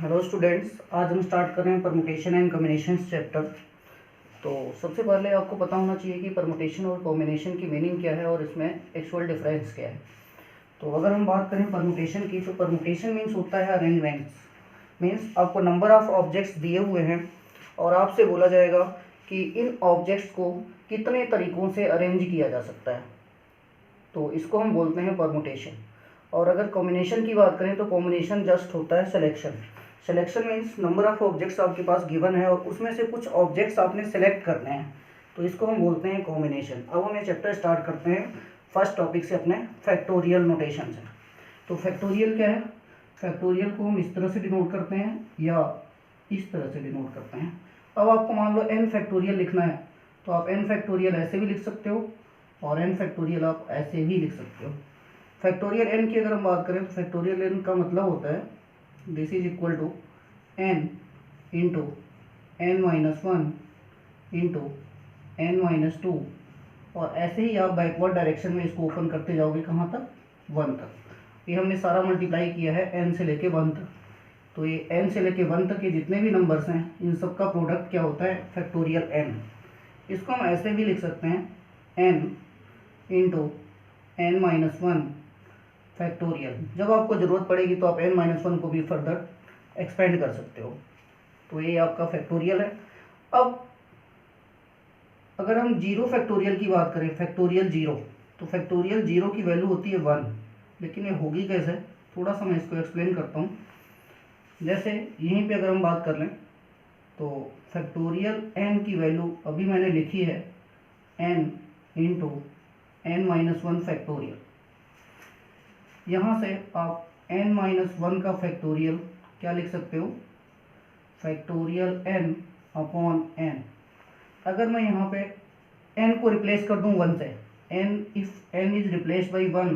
Hello students, आज हम start कर रहे हैं परमुटेशन एंड कॉम्बिनेशंस चैप्टर। तो सबसे पहले आपको पता होना चाहिए कि परमुटेशन और कॉम्बिनेशन की मीनिंग क्या है और इसमें एक्चुअल डिफरेंस क्या है। तो अगर हम बात करें परमुटेशन की, तो परमुटेशन मीन्स होता है अरेंजमेंट्स। मीन्स आपको नंबर ऑफ ऑब्जेक्ट्स दिए हुए हैं और आपसे बोला जाएगा कि इन ऑब्जेक्ट्स को कितने तरीक़ों से अरेंज किया जा सकता है, तो इसको हम बोलते हैं परमुटेशन। और अगर कॉम्बिनेशन की बात करें तो कॉम्बिनेशन जस्ट होता है selection. Selection means number of objects आपके पास गिवन है और उसमें से कुछ ऑब्जेक्ट्स आपने सेलेक्ट करने हैं, तो इसको हम बोलते हैं कॉम्बिनेशन। अब हम ये चैप्टर स्टार्ट करते हैं फर्स्ट टॉपिक से, अपने फैक्टोरियल नोटेशन से। तो फैक्टोरियल क्या है? फैक्टोरियल को हम इस तरह से डिनोट करते हैं या इस तरह से डिनोट करते हैं। अब आपको मान लो n फैक्टोरियल लिखना है, तो आप n फैक्टोरियल ऐसे भी लिख सकते हो और n फैक्टोरियल आप ऐसे भी लिख सकते हो। फैक्टोरियल n की अगर हम बात करें तो फैक्टोरियल n का मतलब होता है this is equal to n into n minus one into n minus two, और ऐसे ही आप बैकवर्ड डायरेक्शन में इसको ओपन करते जाओगे कहाँ तक? 1 तक। ये हमने सारा मल्टीप्लाई किया है n से लेके 1 तक, तो ये n से लेके 1 तक के जितने भी नंबर्स हैं इन सब का प्रोडक्ट क्या होता है? Factorial n। इसको हम ऐसे भी लिख सकते हैं n into n minus one factorial. जब आपको ज़रूरत पड़ेगी तो आप n माइनस वन को भी फर्दर एक्सपेंड कर सकते हो। तो ये आपका फैक्टोरियल है। अब अगर हम जीरो फैक्टोरियल की बात करें, फैक्टोरियल जीरो, तो फैक्टोरियल जीरो की वैल्यू होती है 1, लेकिन ये होगी कैसे? थोड़ा सा मैं इसको एक्सप्लेन करता हूँ। जैसे यहीं पे अगर हम बात कर लें तो फैक्टोरियल n की वैल्यू अभी मैंने लिखी है n into n minus one factorial. यहाँ से आप n माइनस वन का फैक्टोरियल क्या लिख सकते हो? Factorial n upon n। अगर मैं यहाँ पे n को रिप्लेस कर दूँ 1 से, n if n is replace by 1,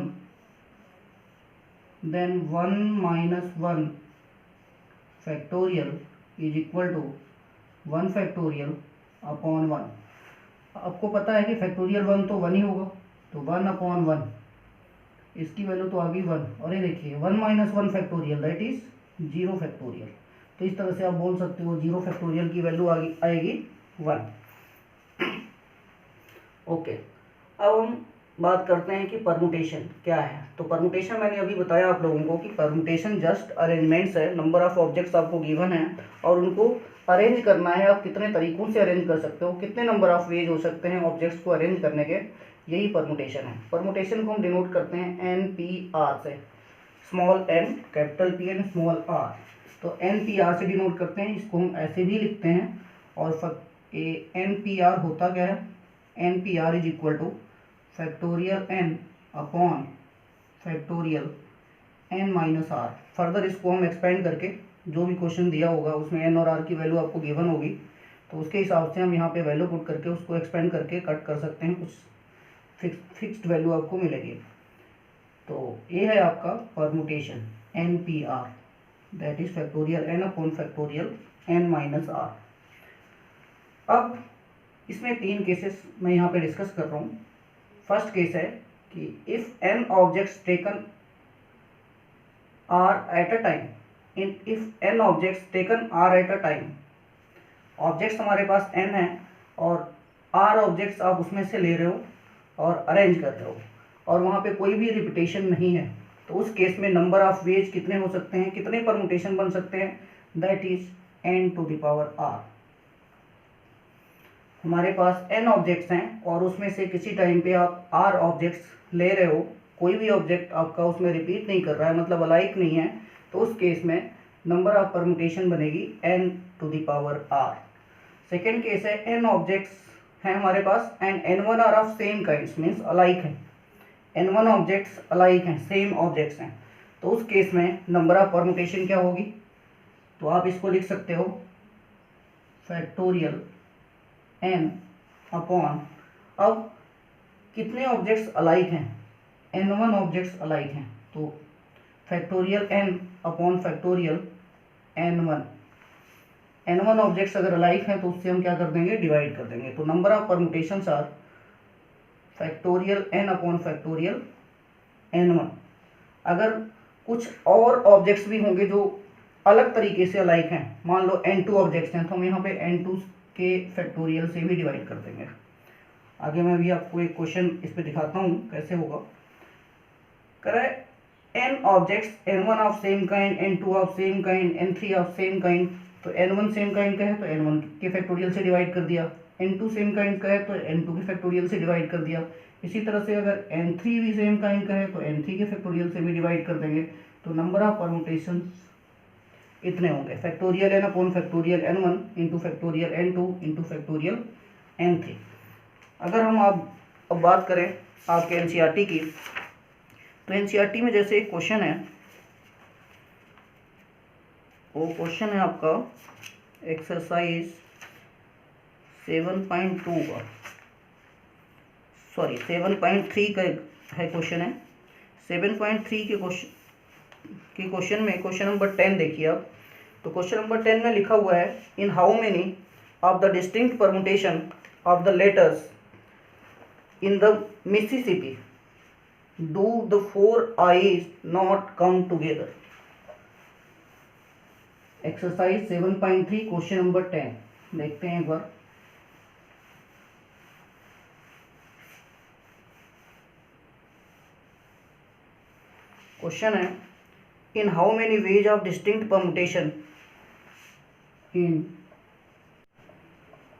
then 1 minus one factorial is equal to 1 factorial upon 1। आपको पता है कि फैक्टोरियल 1 तो 1 ही होगा, तो 1 अपॉन 1, इसकी वैल्यू तो आ गई 1, और ये देखिए 1 minus one factorial that is 0 factorial. तो इस तरह से आप बोल सकते हो 0 फैक्टोरियल की वैल्यू आएगी 1। ओके, अब हम बात करते हैं कि परमुटेशन क्या है। तो परमुटेशन मैंने अभी बताया आप लोगों को कि परमुटेशन जस्ट अरेंजमेंट्स है। नंबर ऑफ ऑब्जेक्ट्स आपको गिवन है और उनको अरेंज करना है। आप कितने तरीकों से अरेंज कर सकते हो, कितने नंबर ऑफ वेज हो सकते हैं ऑब्जेक्ट्स को अरेंज करने के, यही परमुटेशन है। परमुटेशन को हम डिनोट करते हैं NPR से, small n capital P and small r। तो NPR से डिनोट करते हैं, इसको हम ऐसे भी लिखते हैं। और NPR होता क्या है? NPR is equal two factorial n upon factorial n minus r। Further इसको हम एक्सपेंड करके जो भी क्वेश्चन दिया होगा उसमें n और r की वैल्यू आपको गिवन होगी, तो उसके हिसाब से हम यहाँ पे वैल्यू पुट करके उसको एक्सपेंड करके कट कर सकते हैं, कुछ फिक्स्ड वैल्यू आपको मिलेगी। तो ये है आपका permutation NPR, that is factorial n upon factorial n minus r। अब इसमें 3 केसेस मैं यहाँ पे डिस्कस कर रहा हूँ। फर्स्ट केस है कि if n objects taken are at a time, if n objects taken are at a time, objects हमारे पास n है और r ऑब्जेक्ट्स आप उसमें से ले रहे हो और अरेंज कर रहे हो और वहाँ पे कोई भी रिपीटेशन नहीं है, तो उस केस में नंबर ऑफ वेज कितने हो सकते हैं, कितने परमुटेशन बन सकते हैं? That is n to the power r। हमारे पास n ऑब्जेक्ट्स हैं और उसमें से किसी टाइम पे आप r ऑब्जेक्ट्स ले रहे हो, कोई भी ऑब्जेक्ट आपका उसमें रिपीट नहीं कर रहा है, मतलब अलाइक नहीं है, तो उस केस में नंबर ऑफ परमुटेशन बनेगी n to the power r। Second case है n ऑब्जेक्ट्स हैं हमारे पास and n1 are of same kinds, means alike हैं, n1 ऑब्जेक्ट्स अलाइक हैं, सेम ऑब्जेक्ट्स हैं, तो उस केस में नंबर ऑफ परमुटेशन क्या होगी? तो आप इसको लिख सकते हो फैक्टोरियल n अपॉन, अब कितने ऑब्जेक्ट्स अलाइक हैं? n1 ऑब्जेक्ट्स अलाइक हैं, तो factorial n upon factorial n1। n1 objects अगर अलाइक हैं तो उससे हम क्या कर देंगे? डिवाइड कर देंगे। तो number of permutations are factorial n upon factorial n1। अगर कुछ और ऑब्जेक्ट्स भी होंगे जो अलग तरीके से अलाइक हैं, मान लो n2 ऑब्जेक्ट्स हैं, तो हम यहाँ पे n2 के फैक्टोरियल से भी डिवाइड कर देंगे। आगे मैं भी आपको एक क्वेश्चन इस पे दिखाता हूँ कैसे होगा। करे n objects n1 of same kind, n2 of same kind, n3 of same kind. तो n1 सेम काइंड का है तो n1 के फैक्टोरियल से डिवाइड कर दिया, n2 सेम काइंड का है तो n2 के फैक्टोरियल से डिवाइड कर दिया। इसी तरह से अगर n3 भी सेम काइंड का है तो n3 के फैक्टोरियल से भी डिवाइड कर देंगे। तो नंबर ऑफ परमुटेशन इतने होंगे, factorial n upon factorial n1 into factorial n2 into factorial n3। अगर हम अब बात करें आपके एनसीईआरटी की, तो एनसीईआरटी में जैसे एक क्वेश्चन है, वो क्वेश्चन है आपका एक्सरसाइज 7.2 का, सॉरी 7.3 का है क्वेश्चन है। 7.3 के क्वेश्चन में क्वेश्चन नंबर 10 देखिए आप। तो क्वेश्चन नंबर 10 में लिखा हुआ है, in how many of the distinct permutation of the letters in the Mississippi do the 4 eyes not come together. Exercise 7.3 question number 10 देखते हैं एक बार। क्वेश्चन है, in how many ways of distinct permutation, in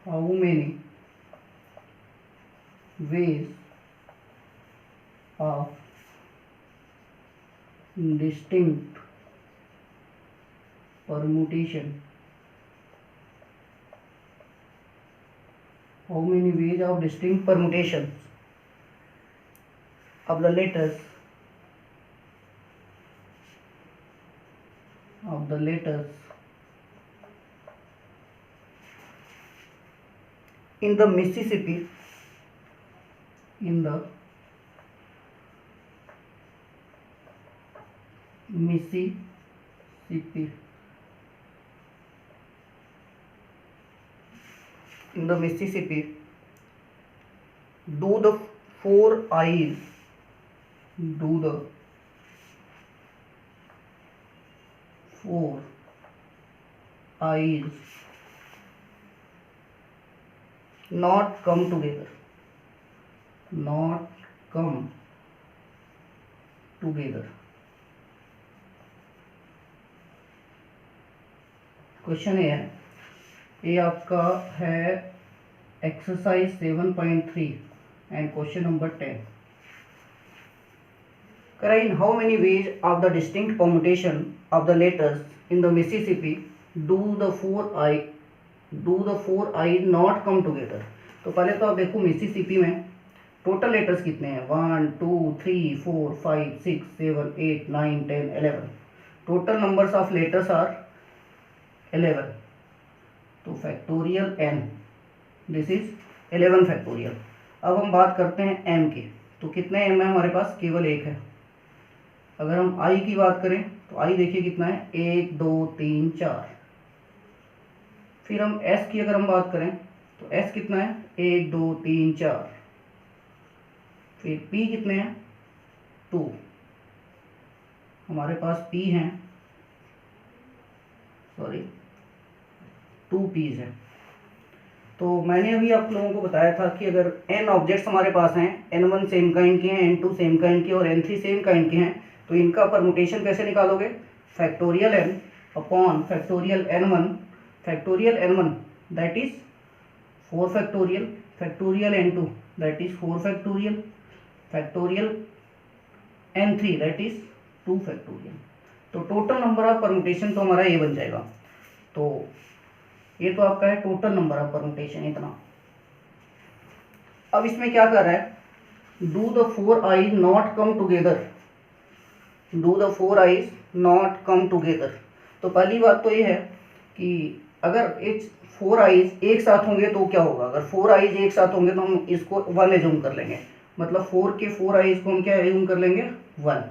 how many ways of distinct permutation, how many ways of distinct permutations of the letters in the Mississippi do the 4 eyes not come together, question ये है, ये आपका है exercise 7.3 and question number 10। करें, in how many ways of the distinct permutation of the letters in the Mississippi do the 4 I not come together. तो पहले तो आप देखो मिसिसिपी में टोटल लेटर्स कितने हैं, 1 2 3 4 5 6 7 8 9 10 11। Total numbers of letters are 11। तो factorial n, this is 11 factorial. अब हम बात करते हैं m की, तो कितने m है हमारे पास, केवल एक है। अगर हम i की बात करें तो i देखिए कितना है, 1 2 3 4। फिर हम s की अगर हम बात करें तो s कितना है, 1 2 3 4। फिर p कितने हैं, 2। हमारे पास p हैं, सॉरी 2 पीस है। तो मैंने अभी आप लोगों को बताया था कि अगर n ऑब्जेक्ट्स हमारे पास हैं, n1 सेम काइंड के हैं, n2 सेम काइंड के और n3 सेम काइंड के हैं, तो इनका परमुटेशन कैसे निकालोगे, factorial n upon factorial n1, factorial n1 that is 4 factorial, factorial n2 that is 4 factorial, factorial n3 that is 2 factorial. तो टोटल नंबर ऑफ परमुटेशन तो हमारा ये बन जाएगा। तो ये तो आपका है टोटल नंबर ऑफ परमुटेशन इतना। अब इसमें क्या कर रहा है, do the 4 eyes not come together, do the 4 eyes not come together. तो पहली बात तो ये है कि अगर एक 4 आईज एक साथ होंगे तो क्या होगा, अगर 4 आईज एक साथ होंगे तो हम इसको 1 एज्यूम कर लेंगे, मतलब 4 के 4 आईज को हम क्या एज्यूम कर लेंगे, 1।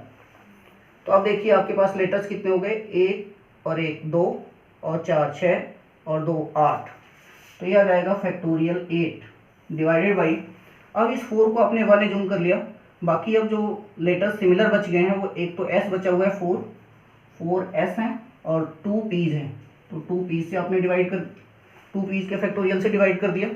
तो अब देखिए आपके पास लेटर्स कितने हो गए, 1 और 1 2 और 4 6 और 2 8। तो यह आ जाएगा फैक्टोरियल 8 डिवाइडेड बाई, अब इस 4 को आपने 1 एज्यूम कर लिया, बाकी अब जो लेटर्स सिमिलर बच गए हैं वो एक तो s बचा हुआ है 4 s हैं और 2 पीज हैं, तो 2 पीज से आपने डिवाइड कर 2 पीज के फैक्टोरियल से डिवाइड कर दिया।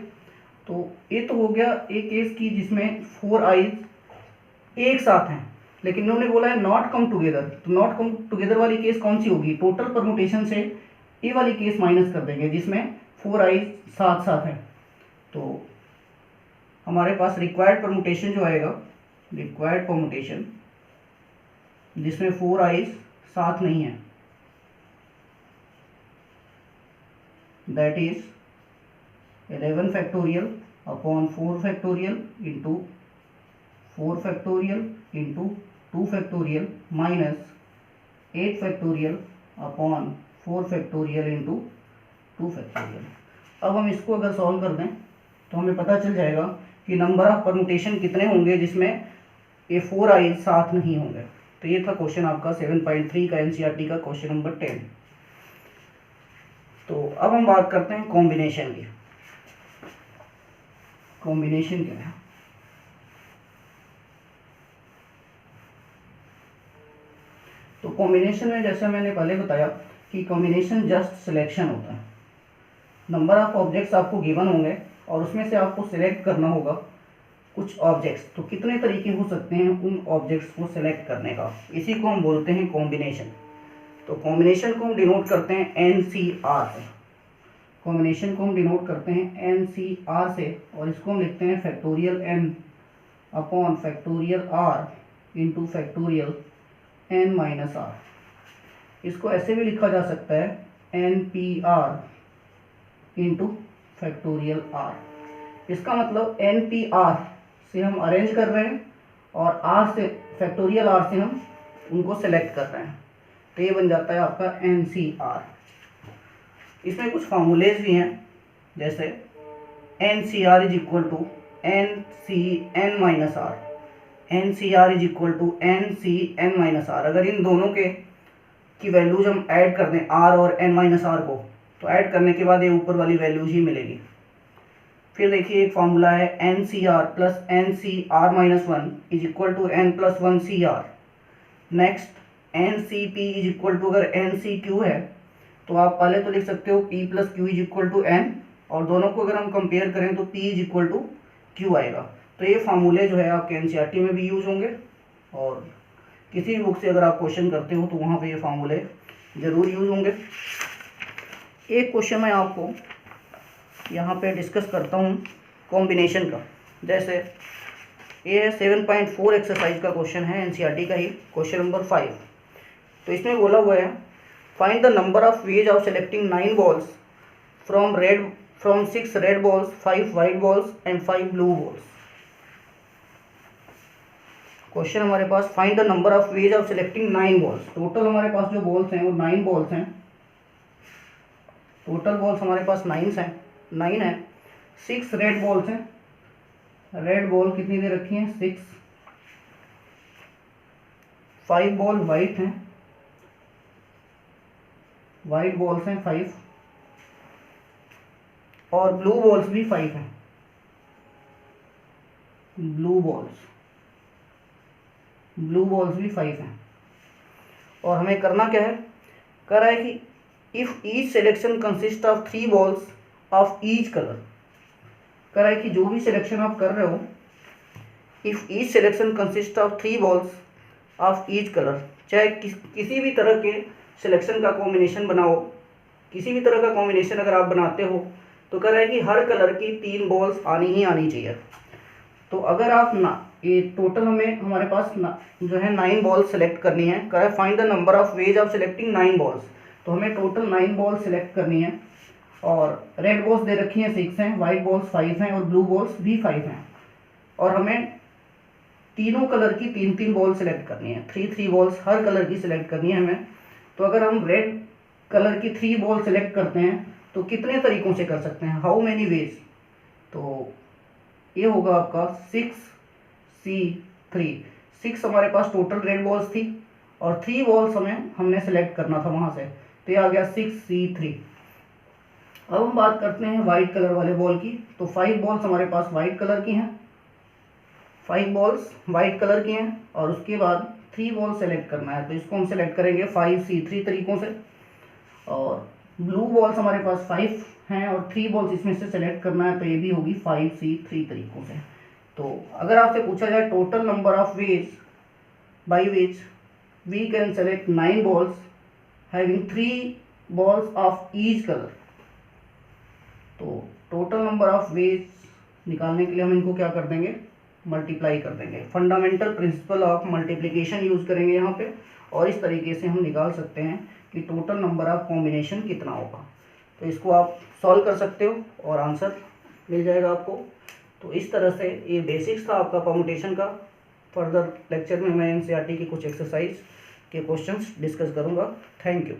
तो ये तो हो गया एक केस की जिसमें 4 आइज एक साथ हैं, लेकिन इन्होंने बोला है नॉट कम टुगेदर। तो नॉट कम टुगेदर वाली केस कौन सी होगी? टोटल परमुटेशन से ये वाली केस माइनस कर देंगे जिसमें 4 आइज साथ साथ हैं। तो हमारे पास रिक्वायर्ड परमुटेशन जो आएगा, रिक्वायर्ड परमुटेशन जिसमें 4 आइज साथ नहीं है, that is 11 factorial upon 4 factorial into 4 factorial into 2 factorial minus 8 factorial upon 4 factorial into 2 factorial. अब हम इसको अगर सॉल्व कर दें तो हमें पता चल जाएगा कि नंबर ऑफ परमुटेशन कितने होंगे जिसमें ये 4 आइज साथ नहीं होंगे। तो ये था क्वेश्चन आपका 7.3 का एनसीईआरटी का क्वेश्चन नंबर 10। तो अब हम बात करते हैं कॉम्बिनेशन की। कॉम्बिनेशन क्या है? तो कॉम्बिनेशन में जैसे मैंने पहले बताया कि कॉम्बिनेशन जस्ट सिलेक्शन होता है। नंबर ऑफ ऑब्जेक्ट्स आपको गिवन होंगे और उसमें से आपको सिलेक्ट करना होगा कुछ ऑब्जेक्ट्स। तो कितने तरीके हो सकते हैं उन ऑब्जेक्ट्स को सिलेक्ट करने का, इसी को हम बोलते हैं कॉम्बिनेशन। तो कॉम्बिनेशन को हम डिनोट करते हैं NCR से। कॉम्बिनेशन को हम डिनोट करते हैं NCR से और इसको हम लिखते हैं factorial N upon factorial R into factorial N minus R। इसको ऐसे भी लिखा जा सकता है NPR इंटू फैक्टोरियल R। इसका मतलब NPR से हम अरेंज कर रहे हैं और R से फैक्टोरियल R से हम उनको सेलेक्ट कर रहे हैं। तो ये बन जाता है आपका NCR। इसमें कुछ फार्मूलेज भी हैं, जैसे NCR is equal to NCN minus R। NCR is equal to NCN minus R। अगर इन दोनों के की वैल्यूज हम ऐड कर दें R और N माइनस R को, तो ऐड करने के बाद ये ऊपर वाली वैल्यूज ही मिलेगी। फिर देखिए एक फार्मूला है NCR plus NCR minus 1 is equal to N plus 1 CR। Next NCP is equal to, अगर NCQ है तो आप पहले तो लिख सकते हो P plus Q is equal to N, और दोनों को अगर हम कंपेयर करें तो P is equal to Q आएगा। तो ये फार्मूले जो है आपके एनसीईआरटी में भी यूज होंगे और किसी भी बुक से अगर आप क्वेश्चन करते हो तो वहाँ पे ये फार्मूले ज़रूर यूज होंगे। एक क्वेश्चन मैं आपको यहाँ पे डिस्कस करता हूँ कॉम्बिनेशन का। जैसे ये 7.4 एक्सरसाइज का क्वेश्चन है, एनसीईआरटी का ही, क्वेश्चन नंबर 5। तो इसमें बोला हुआ है find the number of ways of selecting 9 balls from 6 red balls, 5 white balls and 5 blue balls. Question हमारे पास find the number of ways of selecting 9 balls. Total हमारे पास जो बॉल्स हैं वो 9 बॉल्स हैं। टोटल बॉल्स हमारे पास 9 है। 6 रेड बॉल्स हैं। रेड बॉल कितनी दे रखी हैं? 6। 5 बॉल वाइट हैं, वाइट बॉल्स हैं 5, और ब्लू बॉल्स भी 5 हैं। ब्लू बॉल्स भी 5 हैं। और हमें करना क्या है? कह रहा है कि if each selection consist of 3 balls of each colour. कह रहा है कि जो भी सिलेक्शन आप कर रहे हो, if each selection consist of 3 balls of each colour, चाहे किसी भी तरह के सिलेक्शन का कॉम्बिनेशन बनाओ, किसी भी तरह का कॉम्बिनेशन अगर आप बनाते हो तो कह रहा है कि हर कलर की 3 बॉल्स आनी ही आनी चाहिए। तो अगर आप ये टोटल हमारे पास जो है 9 बॉल्स सेलेक्ट करनी है। कह रहा है find the number of ways of selecting 9 balls. तो हमें टोटल 9 बॉल्स सेलेक्ट करनी है और रेड बॉल्स दे रखी हैं 6 हैं, वाइट बॉल्स 5 हैं और ब्लू बॉल्स भी 5 हैं। और हमें तीनों कलर की 3 बॉल सेलेक्ट करनी है। 3 बॉल्स हर कलर की सिलेक्ट करनी है हमें। तो अगर हम रेड कलर की 3 बॉल सेलेक्ट करते हैं तो कितने तरीकों से कर सकते हैं? How many ways? तो ये होगा आपका 6C3। 6 हमारे पास टोटल रेड बॉल्स थी और 3 बॉल्स हमने सेलेक्ट करना था वहाँ से, तो ये आ गया 6C3। अब हम बात करते हैं वाइट कलर वाले बॉल की। तो 5 बॉल्स हमारे पास वाइट कलर की हैं, 5 बॉल्स वाइट कलर की हैं और उसके बाद 3 बॉल सेलेक्ट करना है। तो इसको हम सेलेक्ट करेंगे 5C3 तरीकों से। और ब्लू बॉल्स हमारे पास 5 हैं और 3 बॉल्स इसमें से सेलेक्ट करना है, तो ये भी होगी 5C3 तरीकों से। तो अगर आपसे पूछा जाए total number of ways by which we can select 9 balls having 3 balls of each colour, तो टोटल नंबर ऑफ वेज निकालने के लिए हम इनको क्या कर देंगे, मल्टीप्लाई कर देंगे। Fundamental principle of multiplication use करेंगे यहाँ पे, और इस तरीके से हम निकाल सकते हैं कि टोटल नंबर ऑफ कॉम्बिनेशन कितना होगा। तो इसको आप सॉल्व कर सकते हो और आंसर मिल जाएगा आपको। तो इस तरह से ये बेसिक्स था आपका परमुटेशन का। फर्दर लेक्चर में मैं एनसीईआरटी की कुछ एक्सरसाइज के क्वेश्चंस डिस्कस करूँगा। Thank you.